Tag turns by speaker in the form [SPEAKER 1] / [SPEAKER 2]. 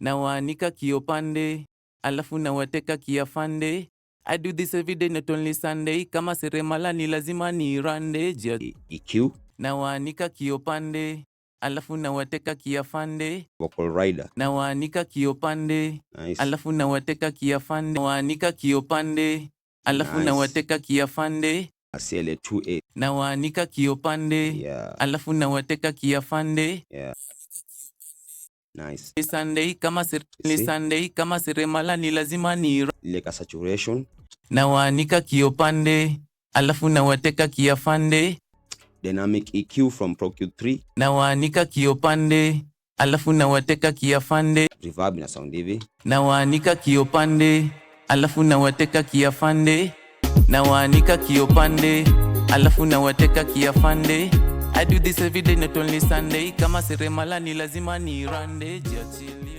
[SPEAKER 1] na waanika kiopande, alafu na wateka kiafande. I do this every day, not only Sunday. Kama seremala ni lazima ni rande.
[SPEAKER 2] EQ.
[SPEAKER 1] Na waanika kiopande, alafu na wateka kiafande.
[SPEAKER 2] Vocal rider.
[SPEAKER 1] Na waanika kiopande,
[SPEAKER 2] Nice.
[SPEAKER 1] alafu na wateka kiafande. Waanika kiopande, alafu na wateka kiafande.
[SPEAKER 2] CLA 2A.
[SPEAKER 1] Na waanika kiopande,
[SPEAKER 2] Yeah.
[SPEAKER 1] alafu na wateka kiafande.
[SPEAKER 2] Yeah. Nice.
[SPEAKER 1] Sunday kama seremala ni lazima ni
[SPEAKER 2] Leka saturation.
[SPEAKER 1] na waanika kiopande, alafu na wateka kiafande.
[SPEAKER 2] Dynamic EQ from Pro Q3.
[SPEAKER 1] Na waanika kiopande, alafu na wateka kiafande.
[SPEAKER 2] Reverb na sound hivi.
[SPEAKER 1] Na waanika kiopande, alafu na wateka kiafande. Na waanika kiopande, alafu na wateka kiafande. I do this every day, not only Sunday. Kama seremala ni lazima ni rande. Jiachilia.